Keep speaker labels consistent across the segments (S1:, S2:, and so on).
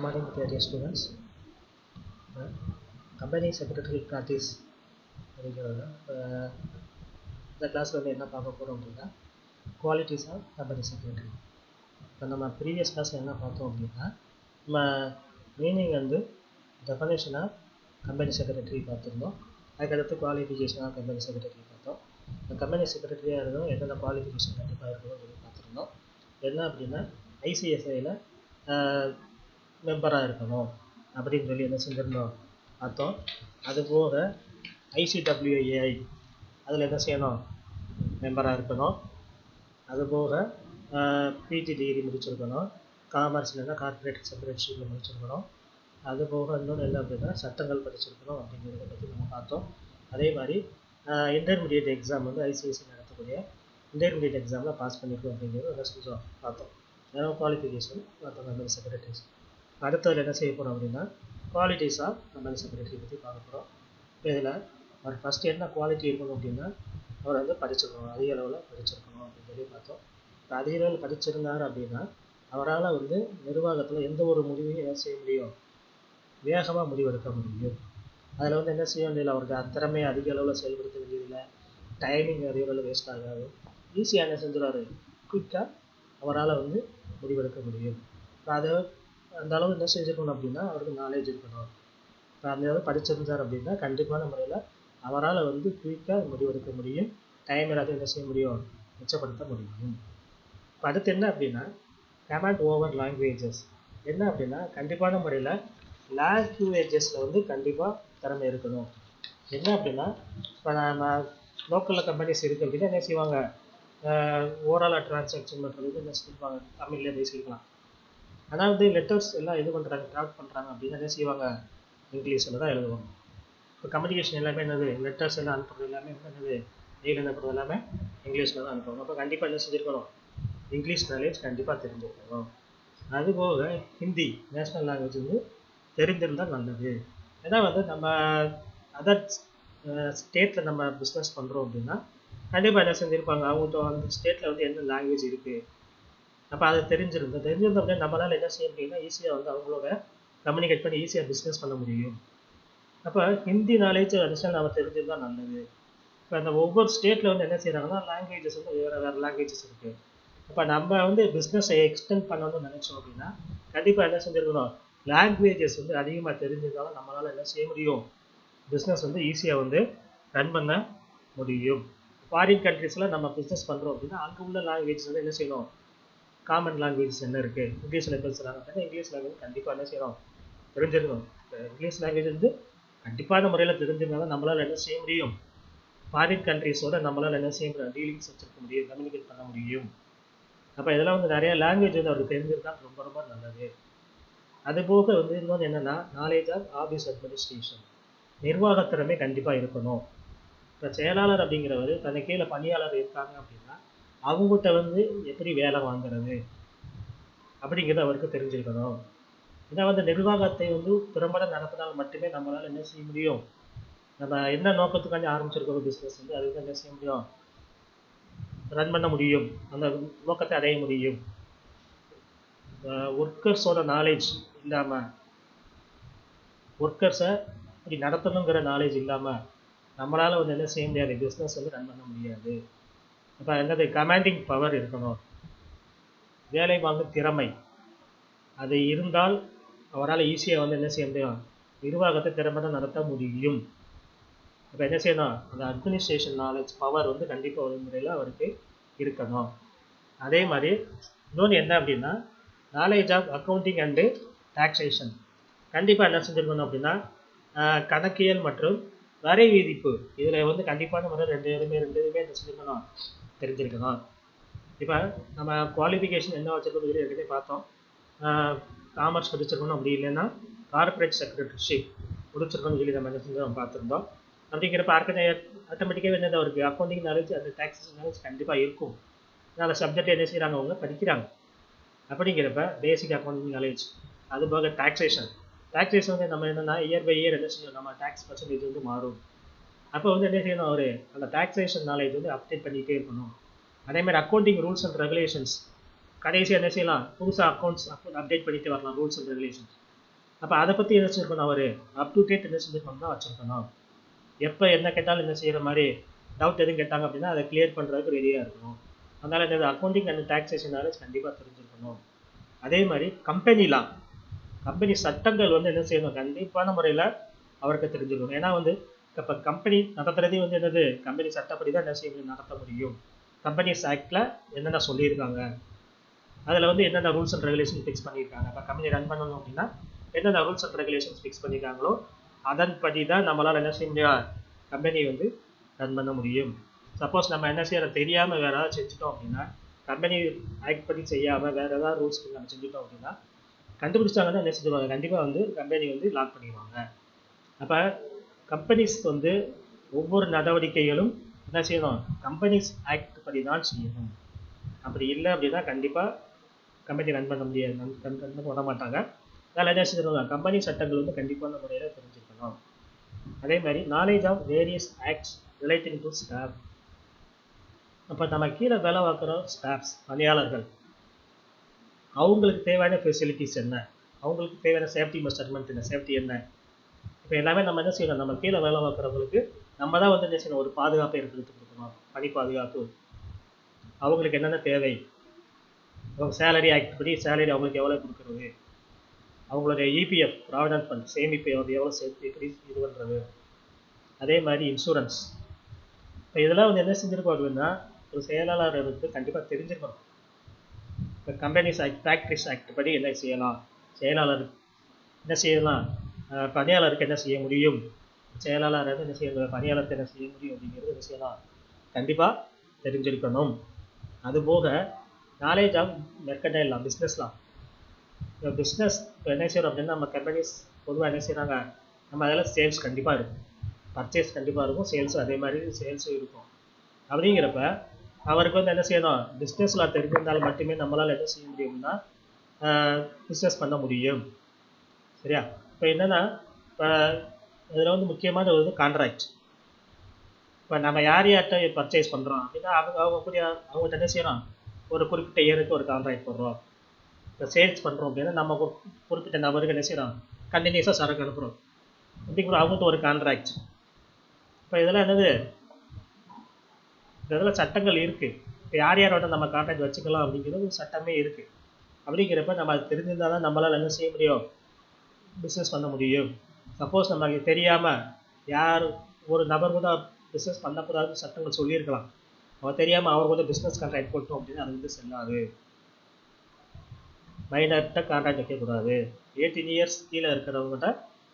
S1: morning, dear students. Company secretary practice அப்படிங்கிறத இந்த கிளாஸில் வந்து என்ன பார்க்க போகிறோம் அப்படின்னா குவாலிட்டிஸ் ஆஃப் கம்பெனி செக்ரட்டரி. இப்போ நம்ம ப்ரீவியஸ் கிளாஸில் என்ன பார்த்தோம் அப்படின்னா நம்ம மீனிங் வந்து டெஃபனேஷன் ஆஃப் கம்பெனி செக்ரட்டரி பார்த்துருந்தோம். அதுக்கடுத்து குவாலிஃபிகேஷன் ஆஃப் கம்பெனி செக்ரட்டரி பார்த்தோம். இந்த கம்பெனி செக்ரட்டரியாக இருந்தோம் என்னென்ன குவாலிஃபிகேஷன் கண்டிப்பாக இருக்கணும் அப்படின்னு பார்த்துருந்தோம். என்ன அப்படின்னா ஐசிஎஸ்ஐயில் மெம்பராக இருக்கணும் அப்படின்னு சொல்லி என்ன செஞ்சிருந்தோம் பார்த்தோம். அதுபோக ஐசிடபிள்யூஏஐ அதில் என்ன செய்யணும் மெம்பராக இருக்கணும். அதுபோக பிஜி டிகிரி முடிச்சிருக்கணும். காமர்ஸ்லன்னா கார்பரேட் செக்ரட்டரியில் முடிச்சிருக்கணும். அதுபோக இன்னொன்று என்ன அப்படின்னா சட்டங்கள் படிச்சிருக்கணும் அப்படிங்கிறத பற்றி நம்ம பார்த்தோம். அதே மாதிரி இன்டர்மீடியட் எக்ஸாம் வந்து ஐசிஎஸ்சி நடத்தக்கூடிய இன்டர்மீடியட் எக்ஸாமில் பாஸ் பண்ணிருக்கோம் அப்படிங்கிறது என்ன செஞ்சோம் பார்த்தோம். அதனால் குவாலிஃபிகேஷன் பார்த்தோம் கம்பெனி செக்ரட்டரிஸ். அடுத்ததில் என்ன செய்ய போகிறோம் அப்படின்னா குவாலிட்டிஸ் ஆஃப் கம்பெனி செக்ரட்டரி பற்றி பார்க்க போகிறோம். இப்போ இதில் அவர் ஃபஸ்ட்டு என்ன குவாலிட்டி இருக்கணும் அப்படின்னா அவர் வந்து படிச்சிருக்கணும், அதிக அளவில் படிச்சிருக்கணும் அப்படின்னு சொல்லி பார்த்தோம். இப்போ அதிக அளவில் படிச்சிருந்தார் அப்படின்னா அவரால் வந்து நிர்வாகத்தில் எந்த ஒரு முடிவையும் என்ன செய்ய முடியும், வேகமாக முடிவெடுக்க முடியும். அதில் வந்து என்ன செய்ய வேண்டியதில்லை, அவருக்கு அத்திறமையை அதிக அளவில் செயல்படுத்த வேண்டியதில்லை, டைமிங் அதிக அளவில் வேஸ்ட் ஆகாது, ஈஸியாக என்ன செஞ்சுருவார், குயிக்காக அவரால் வந்து முடிவெடுக்க முடியும். இப்போ அதை அந்த அளவு என்ன செஞ்சுக்கணும் அப்படின்னா அவருக்கு நாலேஜ் இருக்கணும். இப்போ அந்த அளவு படிச்சிருந்தார் அப்படின்னா கண்டிப்பான முறையில் அவரால் வந்து குயிக்காக முடிவெடுக்க முடியும், டைம் எல்லாத்தையும் என்ன செய்ய முடியும், மிச்சப்படுத்த முடியும். இப்போ அடுத்து என்ன அப்படின்னா கமாண்ட் ஓவர் லாங்குவேஜஸ். என்ன அப்படின்னா கண்டிப்பான முறையில் லாங்குவேஜஸில் வந்து கண்டிப்பாக திறமை இருக்கணும். என்ன அப்படின்னா இப்போ நம்ம லோக்கலில் கம்பெனிஸ் இருக்குது அப்படின்னா என்ன செய்வாங்க, ஓவராலாக டிரான்சாக்ஷன் பண்ணுறதுக்கு என்ன செய்வாங்க, தமிழ்லேயே பேசிக்கலாம். ஆனால் வந்து லெட்டர்ஸ் எல்லாம் இது பண்ணுறாங்க, ட்ராக் பண்ணுறாங்க அப்படின்னா என்ன செய்வாங்க, இங்கிலீஷில் தான் எழுதுவாங்க. இப்போ கம்யூனிகேஷன் எல்லாமே என்னது, லெட்டர்ஸ் எல்லாம் அனுப்புறது எல்லாமே என்னது, மெயில் அனுப்புறது எல்லாமே இங்கிலீஷில் தான் அனுப்புவாங்க. அப்போ கண்டிப்பாக என்ன செஞ்சுருக்கணும், இங்கிலீஷ் நாலேஜ் கண்டிப்பாக தெரிஞ்சிருக்கணும். அதுபோக ஹிந்தி நேஷ்னல் லாங்குவேஜ் வந்து தெரிஞ்சிருந்தால் நல்லது. ஏன்னா வந்து நம்ம அதர் ஸ்டேட்டில் நம்ம பிஸ்னஸ் பண்ணுறோம் அப்படின்னா கண்டிப்பாக என்ன செஞ்சுருப்பாங்க, அவங்க அந்த ஸ்டேட்டில் வந்து என்ன லாங்குவேஜ் இருக்குது, அப்போ அதை தெரிஞ்சிருந்தோம் அப்படின்னா நம்மளால் என்ன செய்ய முடியும்னா ஈஸியாக வந்து அவங்களோட கம்யூனிகேட் பண்ணி ஈஸியாக பிஸ்னஸ் பண்ண முடியும். அப்போ ஹிந்தி நாலேஜ் அடிஷனல் நம்ம தெரிஞ்சிருந்தால் நல்லது. இப்போ அந்த ஒவ்வொரு ஸ்டேட்டில் வந்து என்ன செய்கிறாங்கன்னா லாங்குவேஜஸ் வந்து வேறு லாங்குவேஜஸ் இருக்குது. அப்போ நம்ம வந்து பிஸ்னஸை எக்ஸ்டெண்ட் பண்ணணும்னு நினச்சோம் அப்படின்னா கண்டிப்பாக என்ன செஞ்சுருக்கணும், லாங்குவேஜஸ் வந்து அதிகமாக தெரிஞ்சிருந்தாலும் நம்மளால் என்ன செய்ய முடியும், பிஸ்னஸ் வந்து ஈஸியாக வந்து ரன் பண்ண முடியும். ஃபாரின் கண்ட்ரீஸில் நம்ம பிஸ்னஸ் பண்ணுறோம் அப்படின்னா அங்கே உள்ள லாங்குவேஜஸ் வந்து என்ன செய்யணும், காமன் லாங்குவேஜஸ் என்ன இருக்குது, இங்கிலீஷில் பேசுகிறாங்க அப்படின்னா இங்கிலீஷ் லாங்குவேஜ் கண்டிப்பாக என்ன செய்யணும், தெரிஞ்சிருக்கணும். இங்கிலீஷ் லாங்குவேஜ் வந்து கண்டிப்பான முறையில் தெரிஞ்சிருந்தாலும் நம்மளால் என்ன செய்ய முடியும், ஃபாரின் கண்ட்ரீஸோட நம்மளால் என்ன செய்ய முடியும், டீலிங்ஸ் வச்சுருக்க முடியும், கம்யூனிகேட் பண்ண முடியும். அப்போ இதெல்லாம் வந்து நிறைய லாங்குவேஜ் வந்து அவருக்கு தெரிஞ்சிருந்தால் ரொம்ப ரொம்ப நல்லது. அதுபோக வந்து இன்னொன்று என்னென்னா நாலேஜ் ஆஃப் ஆஃபீஸ் அட்மினிஸ்ட்ரேஷன், நிர்வாகத்திறமை கண்டிப்பாக இருக்கணும். இப்போ செயலாளர் அப்படிங்கிறவர் தன்னை கீழே பணியாளர் இருக்காங்க அப்படின்னா அவங்ககிட்ட வந்து எப்படி வேலை வாங்குறது அப்படிங்கிறது அவருக்கு தெரிஞ்சிருக்கணும். ஏன்னா வந்து நிர்வாகத்தை வந்து திறம்பட நடத்தினால் மட்டுமே நம்மளால் என்ன செய்ய முடியும், நம்ம என்ன நோக்கத்துக்காண்டி ஆரம்பிச்சிருக்கோம் பிஸ்னஸ் வந்து அதுக்கு என்ன செய்ய முடியும், ரன் பண்ண முடியும், அந்த நோக்கத்தை அடைய முடியும். ஒர்க்கர்ஸோட நாலேஜ் இல்லாமல், ஒர்க்கர்ஸை இப்படி நடத்தணுங்கிற நாலேஜ் இல்லாமல் நம்மளால் வந்து என்ன செய்ய முடியாது, பிஸ்னஸ் வந்து ரன் பண்ண முடியாது. அப்போ என்னது, கமாண்டிங் பவர் இருக்கணும், வேலை வாங்கும் திறமை அது இருந்தால் அவரால் ஈஸியாக வந்து என்ன செய்ய முடியும், நிர்வாகத்தை திறம்பட நடத்த முடியும். இப்போ என்ன செய்யணும், அந்த அட்மினிஸ்ட்ரேஷன் நாலேஜ் பவர் வந்து கண்டிப்பாக ஒரு முறையில் அவருக்கு இருக்கணும். அதே மாதிரி இன்னொன்று என்ன அப்படின்னா knowledge of accounting and taxation, கண்டிப்பாக என்ன செஞ்சுருக்கணும் அப்படின்னா கணக்கியல் மற்றும் வரி விதிப்பு இதில் வந்து கண்டிப்பான முறை ரெண்டுமே என்ன செஞ்சுருக்கணும், தெரிஞ்சிருக்கணும். இப்போ நம்ம குவாலிஃபிகேஷன் என்ன வச்சுருக்கோம் ஏற்கனவே பார்த்தோம். காமர்ஸ் படிச்சிருக்கணும், அப்படி இல்லைன்னா கார்பரேட் செக்ரட்டரிஷிப் முடிச்சிருக்கணும் சொல்லி நம்ம என்ன செஞ்சு நம்ம பார்த்துருந்தோம். அப்படிங்கிறப்ப ஆட்டோமேட்டிக்காக என்னது அவருக்கு அக்கௌண்டிங் நாலேஜ் அந்த டாக்ஸேஷன் நாலேஜ் கண்டிப்பாக இருக்கும். அதனால் சப்ஜெக்ட் என்ன செய்கிறாங்க, அவங்க படிக்கிறாங்க. அப்படிங்கிறப்ப பேசிக் அக்கௌண்டிங் நாலேஜ், அது போக டாக்ஸேஷன் வந்து நம்ம என்னென்னா இயர் பை இயர் என்ன செய்யணும், நம்ம டேக்ஸ் பர்சன்டேஜ் வந்து மாறும். அப்போ வந்து என்ன செய்யணும், அவர் அந்த டாக்ஸேஷன் நாலேஜ் வந்து அப்டேட் பண்ணிகிட்டே இருக்கணும். அதேமாதிரி அக்கௌண்டிங் ரூல்ஸ் அண்ட் ரெகுலேஷன்ஸ் கடைசியாக என்ன செய்யலாம், புதுசாக அக்கௌண்ட் அப்டேட் பண்ணிட்டு வரலாம், ரூல்ஸ் அண்ட் ரெகுலேஷன்ஸ். அப்போ அதை பற்றி என்ன செஞ்சுருக்கணும், அவர் அப் டு டேட் என்ன செஞ்சுருக்கணும் தான் வச்சுருக்கணும். எப்போ என்ன கேட்டாலும் என்ன செய்கிற மாதிரி டவுட் எதுவும் கேட்டாங்க அப்படின்னா அதை கிளியர் பண்ணுறதுக்கு ரெடியாக இருக்கணும். அதனால் இந்த அக்கௌண்டிங் அண்ட் டாக்ஸேஷன் நாலேஜ் கண்டிப்பாக தெரிஞ்சிருக்கணும். அதே மாதிரி கம்பெனிலாம் கம்பெனி சட்டங்கள் வந்து என்ன செய்யணும், கண்டிப்பான முறையில் அவருக்கு தெரிஞ்சிருக்கணும். ஏன்னா வந்து இப்போ கம்பெனி நடத்துறதே வந்து என்னது, கம்பெனி சட்டப்படி தான் என்ன செய்ய முடியும், நடத்த முடியும். கம்பெனிஸ் ஆக்டில் என்னென்ன சொல்லியிருக்காங்க, அதில் வந்து என்னென்ன ரூல்ஸ் அண்ட் ரெகுலேஷன் ஃபிக்ஸ் பண்ணியிருக்காங்க. இப்போ கம்பெனி ரன் பண்ணணும் அப்படின்னா என்னென்ன ரூல்ஸ் அண்ட் ரெகுலேஷன்ஸ் ஃபிக்ஸ் பண்ணியிருக்காங்களோ அதன்படி தான் நம்மளால் என்ன செய்ய முடியும், கம்பெனி வந்து ரன் பண்ண முடியும். சப்போஸ் நம்ம என்ன செய்யற தெரியாமல் வேறு ஏதாவது செஞ்சுட்டோம் அப்படின்னா, கம்பெனி ஆக்ட் படி செய்யாமல் வேறு ஏதாவது ரூல்ஸ் நம்ம செஞ்சுட்டோம் அப்படின்னா கண்டுபிடிச்சாங்கன்னா என்ன செஞ்சுருவாங்க, கண்டிப்பாக வந்து கம்பெனி வந்து லாக் பண்ணிடுவாங்க. அப்போ கம்பெனிஸ் வந்து ஒவ்வொரு நடவடிக்கைகளும் என்ன செய்யணும், கம்பெனிஸ் ஆக்ட் படி தான் செய்யணும். அப்படி இல்லை அப்படின்னா கண்டிப்பாக கம்பெனி ரன் பண்ண முடியாது, ரன் பண்ண மாட்டாங்க. அதனால் என்ன செஞ்சுருவாங்க, கம்பெனி சட்டங்கள் வந்து கண்டிப்பான முறையில் தெரிஞ்சுக்கணும். அதே மாதிரி knowledge of various acts relating to staff. அப்போ நம்ம கீழே வேலை பார்க்குற ஸ்டாஃப்ஸ், பணியாளர்கள், அவங்களுக்கு தேவையான ஃபெசிலிட்டிஸ் என்ன, அவங்களுக்கு தேவையான சேஃப்டி மெஷர்மெண்ட் என்ன, சேஃப்டி என்ன, இப்போ எல்லாமே நம்ம என்ன செய்யணும், நம்ம கீழே வேலை பார்க்குறவங்களுக்கு நம்ம தான் வந்து என்ன செய்யணும், ஒரு பாதுகாப்பை எடுத்து கொடுக்கணும், பணி பாதுகாப்பு. அவங்களுக்கு என்னென்ன தேவை, அவங்க சேலரி ஆக்ட் படி சேலரி அவங்களுக்கு எவ்வளோ கொடுக்குறது, அவங்களுடைய இபிஎஃப் ப்ராவிடன்ட் ஃபண்ட் சேமிப்பு எவ்வளோ சேர்த்து எப்படி இது பண்ணுறது. அதே மாதிரி இன்சூரன்ஸ். இப்போ இதெல்லாம் வந்து என்ன செஞ்சுருக்கோம் அப்படின்னா ஒரு செயலாளருக்கு கண்டிப்பாக தெரிஞ்சிருக்கணும். இப்போ கம்பெனிஸ் ஆக்ட், ஃபேக்ட்ரிஸ் ஆக்ட் படி என்ன செய்யலாம், செயலாளர் என்ன செய்யலாம், பணியாளருக்கு என்ன செய்ய முடியும், செயலாளர் என்ன செய்ய, பணியாளருக்கு என்ன செய்ய முடியும் அப்படிங்கிறது என்ன செய்யலாம், கண்டிப்பாக தெரிஞ்சிருக்கணும். அதுபோக நாலேஜ் ஆஃப் மெர்கன்டைல் பிஸ்னஸ்லாம். இப்போ பிஸ்னஸ் இப்போ என்ன செய்யறோம் அப்படின்னா நம்ம கம்பெனிஸ் பொதுவாக என்ன செய்கிறாங்க, நம்ம அதில் சேல்ஸ் கண்டிப்பாக இருக்கும், பர்ச்சேஸ் கண்டிப்பாக இருக்கும், சேல்ஸும் அதே மாதிரி சேல்ஸும் இருக்கும். அப்படிங்கிறப்ப அவருக்கு வந்து என்ன செய்யணும், பிஸ்னஸில் தெரிஞ்சிருந்தால் மட்டுமே நம்மளால் என்ன செய்ய முடியும்னா பிஸ்னஸ் பண்ண முடியும். சரியா? இப்போ என்னென்னா இப்போ இதில் வந்து முக்கியமான ஒரு கான்ட்ராக்ட். இப்போ நம்ம யார்கிட்ட பர்ச்சேஸ் பண்ணுறோம் அப்படின்னா அவங்ககிட்ட என்ன செய்யறோம், ஒரு குறிப்பிட்ட இயருக்கு ஒரு கான்ட்ராக்ட் போடுறோம். இப்போ சேல்ஸ் பண்ணுறோம் அப்படின்னா நம்ம குறிப்பிட்ட நபருக்கு என்ன செய்யறோம், கண்டினியூஸாக சரக்கு அனுப்புகிறோம் அப்படிங்கிற அவங்ககிட்ட ஒரு கான்ட்ராக்ட். இப்போ இதெல்லாம் என்னது, இதெல்லாம் சட்டங்கள் இருக்குது. இப்போ யாரோட நம்ம கான்ட்ராக்ட் வச்சுக்கலாம் அப்படிங்கிறது சட்டமே இருக்குது. அப்படிங்கிறப்ப நம்ம அது தெரிஞ்சிருந்தால் தான் நம்மளால் என்ன செய்ய முடியும், பிஸ்னஸ் பண்ண முடியும். சப்போஸ் நமக்கு தெரியாமல் யார் ஒரு நபர் கூட பிஸ்னஸ் பண்ணக்கூடாதுன்னு சட்டங்கள் சொல்லியிருக்கலாம், அவன் தெரியாமல் அவர் கூட பிஸ்னஸ் கான்ட்ராக்ட் போட்டோம் அப்படின்னா அது வந்து செல்லாது. மைனர்கிட்ட கான்ட்ராக்ட் வைக்கக்கூடாது. 18 இயர்ஸ் கீழே இருக்கிறவங்ககிட்ட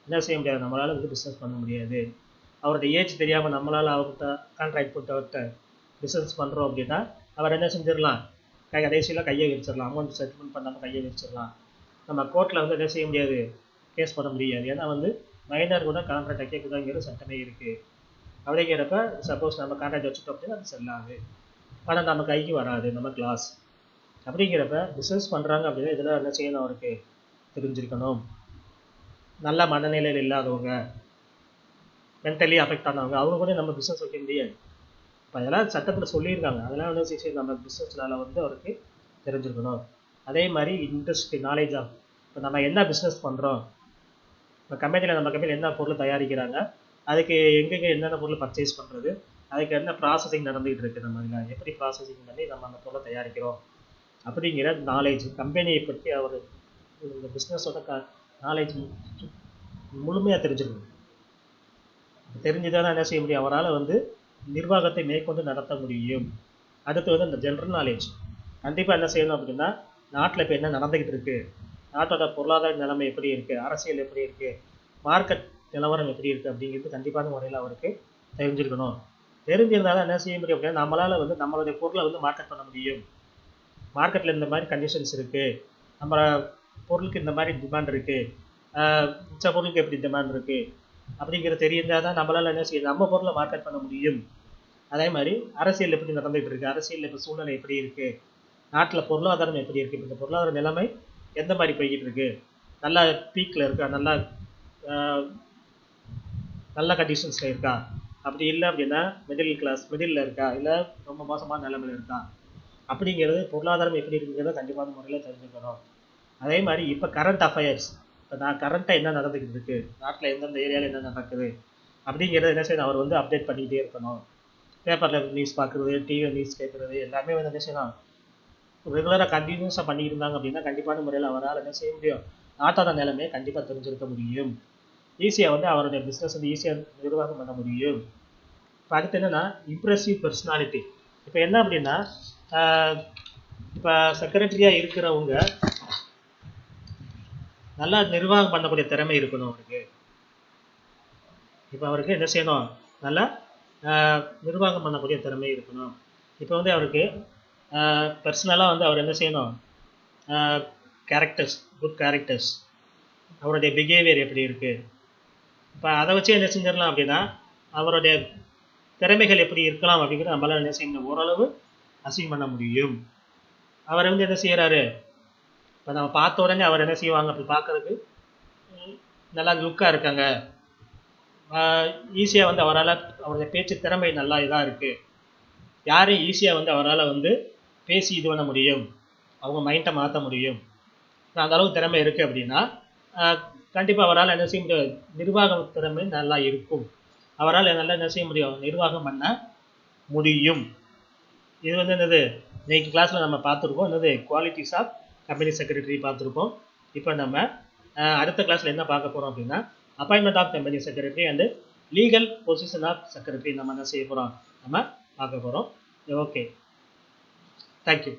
S1: என்ன செய்ய முடியாது, நம்மளால் வந்து பிஸ்னஸ் பண்ண முடியாது. அவரோட ஏஜ் தெரியாமல் நம்மளால் அவர்கிட்ட கான்ட்ராக்ட் போட்டவர்கிட்ட பிஸ்னஸ் பண்ணுறோம் அப்படின்னா அவர் என்ன செஞ்சிடலாம், கடைசியில் கையை விரிச்சிடலாம், அமௌண்ட் செட்டில்மெண்ட் பண்ணாமல் கையை விரிச்சிடலாம். நம்ம கோர்ட்டில் வந்து என்ன செய்ய முடியாது, கேஸ் பண்ண முடியாது. ஏன்னா வந்து மைனர் கூட கான்ட்ராக்ட் வைக்கக்கூடாதுங்கிற சட்டமே இருக்குது. அப்படிங்கிறப்ப சப்போஸ் நம்ம கான்ட்ராக்ட் வச்சுட்டோம் அப்படின்னா அது செல்லாது, பணம் நம்ம கைக்கு வராது, நம்ம கிளாஸ். அப்படிங்கிறப்ப பிஸ்னஸ் பண்ணுறாங்க அப்படின்னா இதெல்லாம் என்ன செய்யணும், அவருக்கு தெரிஞ்சிருக்கணும். நல்ல மனநிலையில் இல்லாதவங்க, மென்டலி அஃபெக்ட் ஆனவங்க, அவங்க கூட நம்ம பிஸ்னஸ் வைக்க முடியாது. இப்போ அதெல்லாம் சட்டத்தில் சொல்லியிருக்காங்க, அதெல்லாம் வந்து நம்ம பிஸ்னஸ்னால வந்து அவருக்கு தெரிஞ்சிருக்கணும். அதே மாதிரி இண்டஸ்ட்ரி நாலேஜ் ஆஃப், இப்போ நம்ம என்ன பிஸ்னஸ் பண்ணுறோம், இப்போ கம்பெனியில் நம்ம கம்பெனியில் என்ன பொருள் தயாரிக்கிறாங்க, அதுக்கு எங்கெங்கே என்னென்ன பொருள் பர்ச்சேஸ் பண்ணுறது, அதுக்கு என்ன ப்ராசஸிங் நடந்துகிட்டு இருக்குது, நம்ம இதில் எப்படி ப்ராசஸிங் பண்ணி நம்ம அந்த பொருளை தயாரிக்கிறோம் அப்படிங்கிற நாலேஜ், கம்பெனியை பற்றி அவர் இந்த பிஸ்னஸோட நாலேஜ் முழுமையாக தெரிஞ்சிருக்கணும். தெரிஞ்சுதான் என்ன செய்ய முடியும், அவரால் வந்து நிர்வாகத்தை மேற்கொண்டு நடத்த முடியும். அடுத்து வந்து இந்த ஜென்ரல் நாலேஜ் கண்டிப்பாக என்ன செய்யணும் அப்படின்னா, நாட்டில் இப்போ என்ன நடந்துக்கிட்டு இருக்குது, நாட்டோட பொருளாதார நிலைமை எப்படி இருக்குது, அரசியல் எப்படி இருக்குது, மார்க்கெட் நிலவரம் எப்படி இருக்குது அப்படிங்கிறது கண்டிப்பான முறையில் அவருக்கு தெரிஞ்சிருக்கணும். தெரிஞ்சிருந்தாலும் என்ன செய்ய முடியும் அப்படின்னா நம்மளால் வந்து நம்மளுடைய பொருளை வந்து மார்க்கெட் பண்ண முடியும். மார்க்கெட்டில் இந்த மாதிரி கண்டிஷன்ஸ் இருக்குது, நம்ம பொருளுக்கு இந்த மாதிரி டிமாண்ட் இருக்குது, மிச்ச பொருளுக்கு எப்படி டிமாண்ட் இருக்குது அப்படிங்கிறது தெரிந்தால் தான் நம்மளால் என்ன செய்யும், நம்ம பொருளை மார்க்கெட் பண்ண முடியும். அதே மாதிரி அரசியல் எப்படி நடந்துகிட்டு இருக்குது, அரசியல் இப்போ சூழ்நிலை எப்படி இருக்குது, நாட்டில் பொருளாதாரம் எப்படி இருக்குது, இந்த பொருளாதார நிலைமை எந்த மாதிரி போய்கிட்டு இருக்குது, நல்லா பீக்கில் இருக்கா, நல்லா நல்ல கண்டிஷன்ஸில் இருக்கா, அப்படி இல்லை அப்படின்னா மிடில் இருக்கா, இல்லை ரொம்ப மோசமான நிலைமையில் இருக்கா அப்படிங்கிறது, பொருளாதாரம் எப்படி இருக்குங்கிறத கண்டிப்பான முறையில் தெரிஞ்சுக்கணும். அதே மாதிரி இப்போ கரண்ட் அஃபேர்ஸ், இப்போ நான் கரண்ட்டாக என்ன நடந்துக்கிட்டு இருக்கு, நாட்டில் எந்தெந்த ஏரியாவில் என்ன நடக்குது அப்படிங்கிறத என்ன செய்யணும், அவர் வந்து அப்டேட் பண்ணிக்கிட்டே இருக்கணும். பேப்பரில் நியூஸ் பார்க்குறது, டிவியில் நியூஸ் கேட்குறது எல்லாமே வந்து என்ன செய்யணும், ரெகுலராக கண்டினியூஸாக பண்ணிட்டு இருந்தாங்க அப்படின்னா கண்டிப்பான முறையில் அவரால் என்ன செய்ய முடியும், நாட்டோட நிலைமையை கண்டிப்பாக தெரிஞ்சிருக்க முடியும். ஈஸியாக வந்து அவருடைய பிஸ்னஸ் வந்து ஈஸியாக நிர்வாகம் பண்ண முடியும். இப்போ அடுத்து என்னென்னா இம்ப்ரெசிவ் பர்சனாலிட்டி. இப்போ என்ன அப்படின்னா இப்போ செக்ரட்டரியாக இருக்கிறவங்க நல்லா நிர்வாகம் பண்ணக்கூடிய திறமை இருக்கணும் அவருக்கு. இப்போ அவருக்கு என்ன செய்யணும், நல்லா நிர்வாகம் பண்ணக்கூடிய திறமை இருக்கணும். இப்போ வந்து அவருக்கு பர்சனலாக வந்து அவர் என்ன செய்யணும், கேரக்டர்ஸ், குட் கேரக்டர்ஸ், அவருடைய பிஹேவியர் எப்படி இருக்குது, இப்போ அதை வச்சு என்ன செஞ்சிடலாம் அப்படின்னா அவருடைய திறமைகள் எப்படி இருக்கலாம் அப்படிங்கிறது நம்மளால் என்ன செய்யணும், ஓரளவு அசீவ் பண்ண முடியும். அவர் வந்து என்ன செய்கிறாரு, இப்போ நம்ம பார்த்த உடனே அவர் என்ன செய்வாங்க, அப்படி பார்க்கறதுக்கு நல்லா லுக்காக இருக்காங்க, ஈஸியாக வந்து அவரால் அவருடைய பேச்சு திறமை நல்லா இதாக இருக்குது, யாரையும் ஈஸியாக வந்து அவரால் வந்து பேசி இது பண்ண முடியும், அவங்க மைண்டை மாற்ற முடியும், அந்த அளவுக்கு திறமை இருக்குது அப்படின்னா கண்டிப்பாக அவரால் என்ன செய்ய முடியும், நிர்வாக திறமை நல்லா இருக்கும், அவரால் நல்லா என்ன செய்ய முடியும், நிர்வாகம் பண்ண முடியும். இது வந்து என்னது இன்னைக்கு கிளாஸில் நம்ம பார்த்துருக்கோம், என்னது குவாலிட்டிஸ் ஆஃப் கம்பெனி செக்ரட்டரி பார்த்துருக்கோம். இப்போ நம்ம அடுத்த கிளாஸில் என்ன பார்க்க போகிறோம் அப்படின்னா appointment of company secretary and legal position of secretary நம்ம என்ன செய்ய போகிறோம், நம்ம பார்க்க போகிறோம். Okay, thank you.